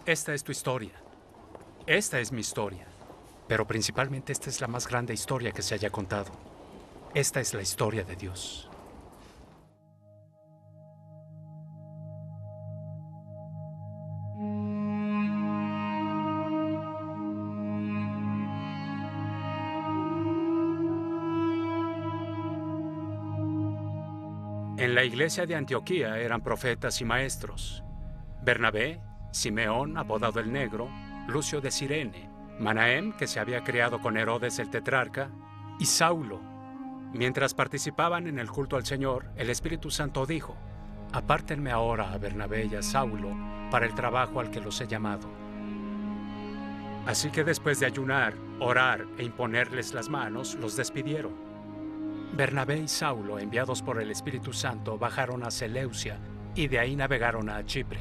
Esta es tu historia. Esta es mi historia. Pero principalmente esta es la más grande historia que se haya contado. Esta es la historia de Dios. En la iglesia de Antioquía eran profetas y maestros. Bernabé, Simeón, apodado el Negro, Lucio de Cirene, Manahem, que se había criado con Herodes el tetrarca, y Saulo. Mientras participaban en el culto al Señor, el Espíritu Santo dijo: apártenme ahora a Bernabé y a Saulo para el trabajo al que los he llamado. Así que después de ayunar, orar e imponerles las manos, los despidieron. Bernabé y Saulo, enviados por el Espíritu Santo, bajaron a Seleucia y de ahí navegaron a Chipre.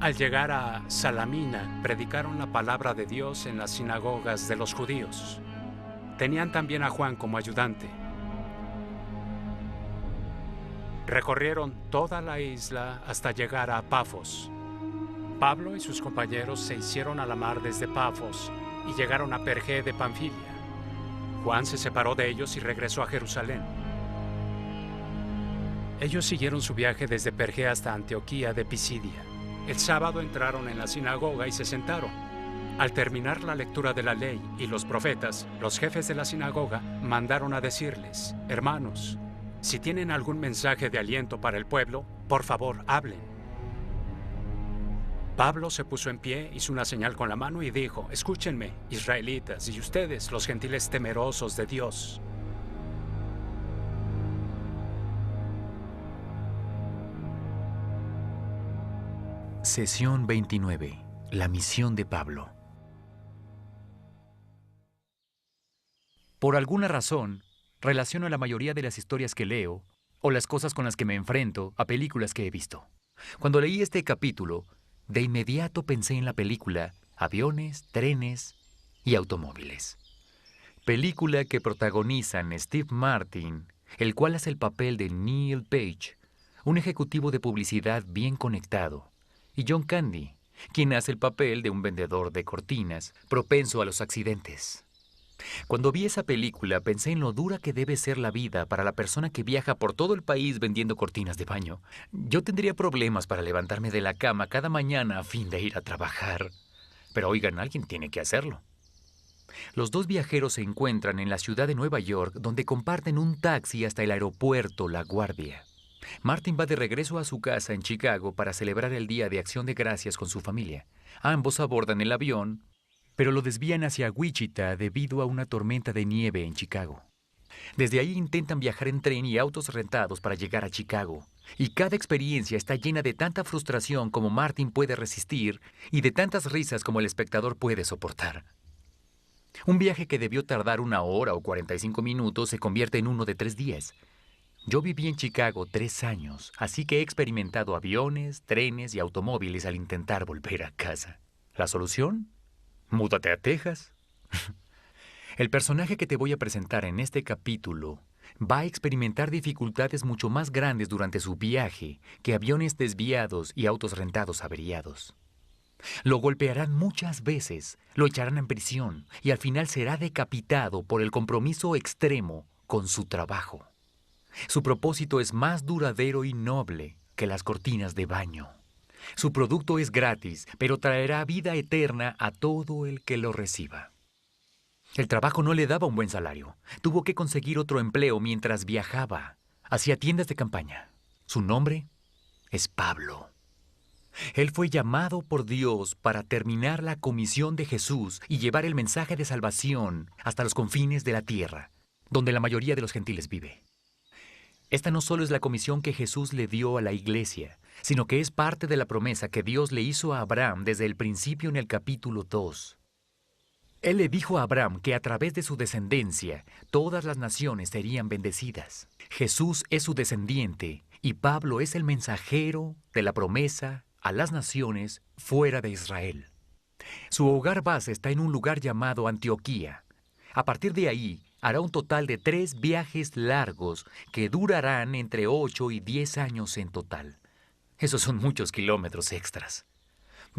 Al llegar a Salamina, predicaron la palabra de Dios en las sinagogas de los judíos. Tenían también a Juan como ayudante. Recorrieron toda la isla hasta llegar a Pafos. Pablo y sus compañeros se hicieron a la mar desde Pafos y llegaron a Perge de Panfilia. Juan se separó de ellos y regresó a Jerusalén. Ellos siguieron su viaje desde Perge hasta Antioquía de Pisidia. El sábado entraron en la sinagoga y se sentaron. Al terminar la lectura de la ley y los profetas, los jefes de la sinagoga mandaron a decirles: hermanos, si tienen algún mensaje de aliento para el pueblo, por favor, hablen. Pablo se puso en pie, hizo una señal con la mano y dijo: escúchenme, israelitas, y ustedes, los gentiles temerosos de Dios. Sesión 29. La misión de Pablo. Por alguna razón, relaciono la mayoría de las historias que leo, o las cosas con las que me enfrento, a películas que he visto. Cuando leí este capítulo, de inmediato pensé en la película Aviones, trenes y automóviles. Película que protagonizan Steve Martin, el cual hace el papel de Neil Page, un ejecutivo de publicidad bien conectado, y John Candy, quien hace el papel de un vendedor de cortinas propenso a los accidentes. Cuando vi esa película pensé en lo dura que debe ser la vida para la persona que viaja por todo el país vendiendo cortinas de baño. Yo tendría problemas para levantarme de la cama cada mañana a fin de ir a trabajar. Pero oigan, alguien tiene que hacerlo. Los dos viajeros se encuentran en la ciudad de Nueva York, donde comparten un taxi hasta el aeropuerto La Guardia. Martin va de regreso a su casa en Chicago para celebrar el Día de Acción de Gracias con su familia. Ambos abordan el avión, pero lo desvían hacia Wichita debido a una tormenta de nieve en Chicago. Desde ahí intentan viajar en tren y autos rentados para llegar a Chicago. Y cada experiencia está llena de tanta frustración como Martin puede resistir y de tantas risas como el espectador puede soportar. Un viaje que debió tardar 1 hora o 45 minutos se convierte en uno de 3 días. Yo viví en Chicago 3 años, así que he experimentado aviones, trenes y automóviles al intentar volver a casa. ¿La solución? Múdate a Texas. El personaje que te voy a presentar en este capítulo va a experimentar dificultades mucho más grandes durante su viaje que aviones desviados y autos rentados averiados. Lo golpearán muchas veces, lo echarán en prisión y al final será decapitado por el compromiso extremo con su trabajo. Su propósito es más duradero y noble que las cortinas de baño. Su producto es gratis, pero traerá vida eterna a todo el que lo reciba. El trabajo no le daba un buen salario. Tuvo que conseguir otro empleo mientras viajaba. Hacía tiendas de campaña. Su nombre es Pablo. Él fue llamado por Dios para terminar la comisión de Jesús y llevar el mensaje de salvación hasta los confines de la tierra, donde la mayoría de los gentiles vive. Esta no solo es la comisión que Jesús le dio a la iglesia, sino que es parte de la promesa que Dios le hizo a Abraham desde el principio en el capítulo 2. Él le dijo a Abraham que a través de su descendencia todas las naciones serían bendecidas. Jesús es su descendiente y Pablo es el mensajero de la promesa a las naciones fuera de Israel. Su hogar base está en un lugar llamado Antioquía. A partir de ahí, hará un total de 3 viajes largos que durarán entre 8 y 10 años en total. Esos son muchos kilómetros extras.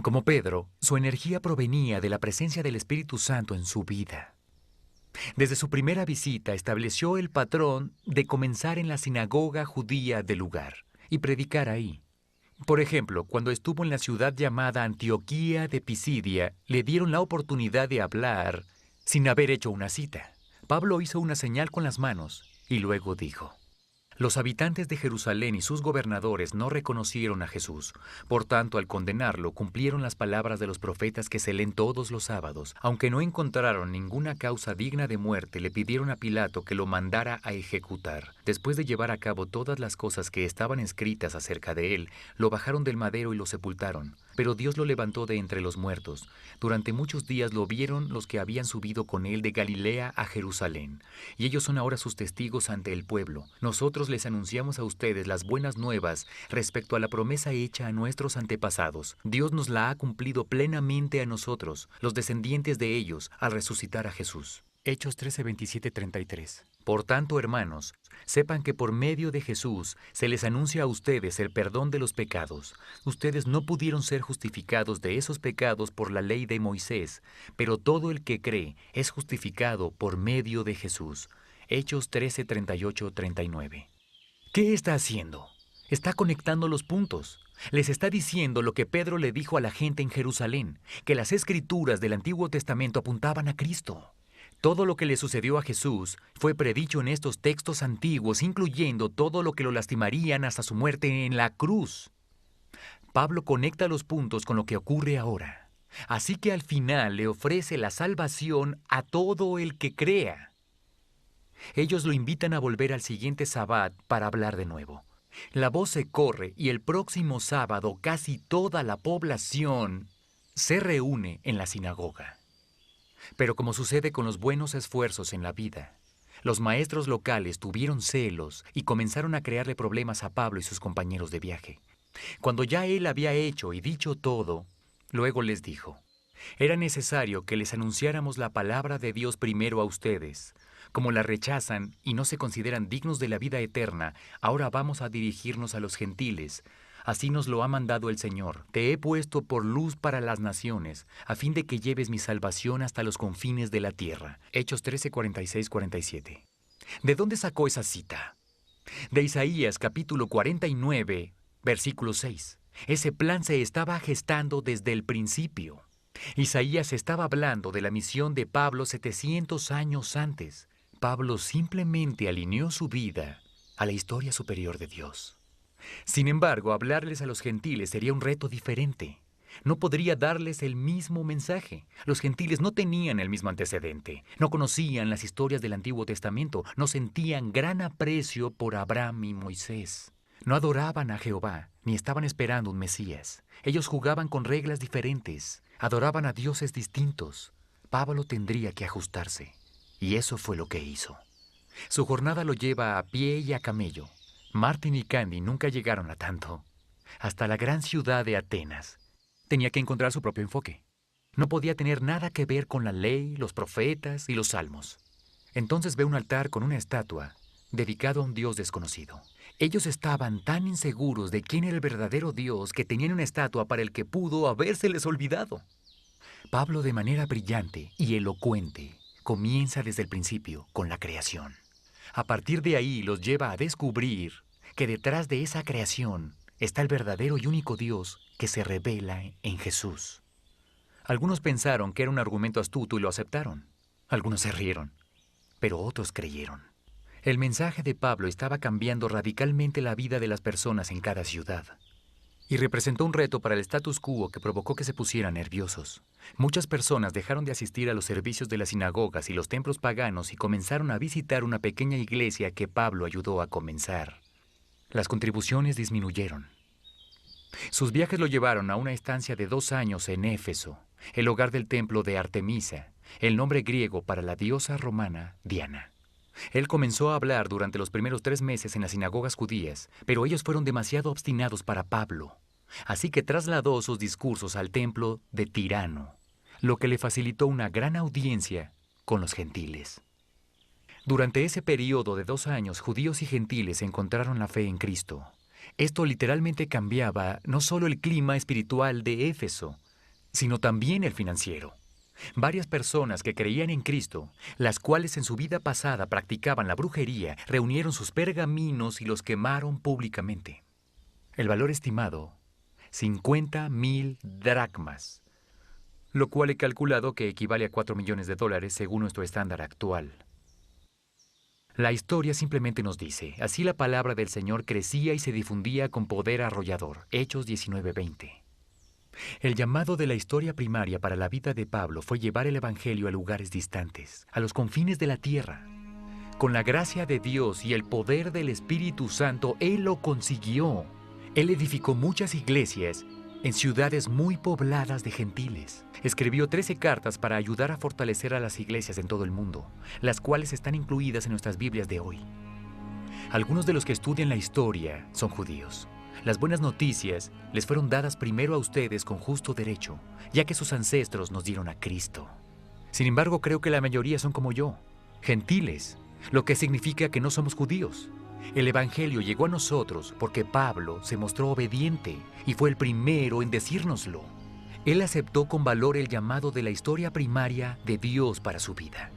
Como Pedro, su energía provenía de la presencia del Espíritu Santo en su vida. Desde su primera visita estableció el patrón de comenzar en la sinagoga judía del lugar y predicar ahí. Por ejemplo, cuando estuvo en la ciudad llamada Antioquía de Pisidia, le dieron la oportunidad de hablar sin haber hecho una cita. Pablo hizo una señal con las manos y luego dijo: los habitantes de Jerusalén y sus gobernadores no reconocieron a Jesús. Por tanto, al condenarlo, cumplieron las palabras de los profetas que se leen todos los sábados. Aunque no encontraron ninguna causa digna de muerte, le pidieron a Pilato que lo mandara a ejecutar. Después de llevar a cabo todas las cosas que estaban escritas acerca de él, lo bajaron del madero y lo sepultaron. Pero Dios lo levantó de entre los muertos. Durante muchos días lo vieron los que habían subido con él de Galilea a Jerusalén. Y ellos son ahora sus testigos ante el pueblo. Nosotros les anunciamos a ustedes las buenas nuevas respecto a la promesa hecha a nuestros antepasados. Dios nos la ha cumplido plenamente a nosotros, los descendientes de ellos, al resucitar a Jesús. Hechos 13, 27, 33. Por tanto, hermanos, sepan que por medio de Jesús se les anuncia a ustedes el perdón de los pecados. Ustedes no pudieron ser justificados de esos pecados por la ley de Moisés, pero todo el que cree es justificado por medio de Jesús. Hechos 13, 38, 39. ¿Qué está haciendo? Está conectando los puntos. Les está diciendo lo que Pedro le dijo a la gente en Jerusalén, que las escrituras del Antiguo Testamento apuntaban a Cristo. Todo lo que le sucedió a Jesús fue predicho en estos textos antiguos, incluyendo todo lo que lo lastimarían hasta su muerte en la cruz. Pablo conecta los puntos con lo que ocurre ahora. Así que al final le ofrece la salvación a todo el que crea. Ellos lo invitan a volver al siguiente sabbat para hablar de nuevo. La voz se corre y el próximo sábado casi toda la población se reúne en la sinagoga. Pero como sucede con los buenos esfuerzos en la vida, los maestros locales tuvieron celos y comenzaron a crearle problemas a Pablo y sus compañeros de viaje. Cuando ya él había hecho y dicho todo, luego les dijo: era necesario que les anunciáramos la palabra de Dios primero a ustedes. Como la rechazan y no se consideran dignos de la vida eterna, ahora vamos a dirigirnos a los gentiles. Así nos lo ha mandado el Señor. Te he puesto por luz para las naciones, a fin de que lleves mi salvación hasta los confines de la tierra. Hechos 13, 46, 47. ¿De dónde sacó esa cita? De Isaías capítulo 49, versículo 6. Ese plan se estaba gestando desde el principio. Isaías estaba hablando de la misión de Pablo 700 años antes. Pablo simplemente alineó su vida a la historia superior de Dios. Sin embargo, hablarles a los gentiles sería un reto diferente. No podría darles el mismo mensaje. Los gentiles no tenían el mismo antecedente, no conocían las historias del Antiguo Testamento, no sentían gran aprecio por Abraham y Moisés. No adoraban a Jehová, ni estaban esperando un Mesías. Ellos jugaban con reglas diferentes, adoraban a dioses distintos. Pablo tendría que ajustarse, y eso fue lo que hizo. Su jornada lo lleva a pie y a camello. Martin y Candy nunca llegaron a tanto. Hasta la gran ciudad de Atenas. Tenía que encontrar su propio enfoque. No podía tener nada que ver con la ley, los profetas y los salmos. Entonces ve un altar con una estatua dedicado a un Dios desconocido. Ellos estaban tan inseguros de quién era el verdadero Dios que tenían una estatua para el que pudo habérseles olvidado. Pablo, de manera brillante y elocuente, comienza desde el principio con la creación. A partir de ahí los lleva a descubrir que detrás de esa creación está el verdadero y único Dios que se revela en Jesús. Algunos pensaron que era un argumento astuto y lo aceptaron. Algunos se rieron, pero otros creyeron. El mensaje de Pablo estaba cambiando radicalmente la vida de las personas en cada ciudad. Y representó un reto para el status quo que provocó que se pusieran nerviosos. Muchas personas dejaron de asistir a los servicios de las sinagogas y los templos paganos y comenzaron a visitar una pequeña iglesia que Pablo ayudó a comenzar. Las contribuciones disminuyeron. Sus viajes lo llevaron a una estancia de 2 años en Éfeso, el hogar del templo de Artemisa, el nombre griego para la diosa romana Diana. Él comenzó a hablar durante los primeros 3 meses en las sinagogas judías, pero ellos fueron demasiado obstinados para Pablo. Así que trasladó sus discursos al templo de Tirano, lo que le facilitó una gran audiencia con los gentiles. Durante ese periodo de 2 años, judíos y gentiles encontraron la fe en Cristo. Esto literalmente cambiaba no solo el clima espiritual de Éfeso, sino también el financiero. Varias personas que creían en Cristo, las cuales en su vida pasada practicaban la brujería, reunieron sus pergaminos y los quemaron públicamente. El valor estimado, 50,000 dracmas, lo cual he calculado que equivale a $4 millones según nuestro estándar actual. La historia simplemente nos dice, así la palabra del Señor crecía y se difundía con poder arrollador. Hechos 19:20. El llamado de la historia primaria para la vida de Pablo fue llevar el Evangelio a lugares distantes, a los confines de la tierra. Con la gracia de Dios y el poder del Espíritu Santo, Él lo consiguió. Él edificó muchas iglesias en ciudades muy pobladas de gentiles. Escribió 13 cartas para ayudar a fortalecer a las iglesias en todo el mundo, las cuales están incluidas en nuestras Biblias de hoy. Algunos de los que estudian la historia son judíos. Las buenas noticias les fueron dadas primero a ustedes con justo derecho, ya que sus ancestros nos dieron a Cristo. Sin embargo, creo que la mayoría son como yo, gentiles, lo que significa que no somos judíos. El Evangelio llegó a nosotros porque Pablo se mostró obediente y fue el primero en decírnoslo. Él aceptó con valor el llamado de la historia primaria de Dios para su vida.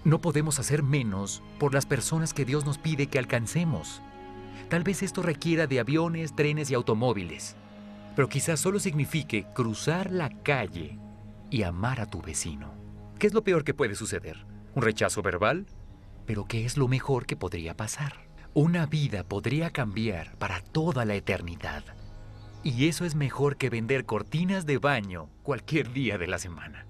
No podemos hacer menos por las personas que Dios nos pide que alcancemos. Tal vez esto requiera de aviones, trenes y automóviles, pero quizás solo signifique cruzar la calle y amar a tu vecino. ¿Qué es lo peor que puede suceder? ¿Un rechazo verbal? ¿Pero qué es lo mejor que podría pasar? Una vida podría cambiar para toda la eternidad. Y eso es mejor que vender cortinas de baño cualquier día de la semana.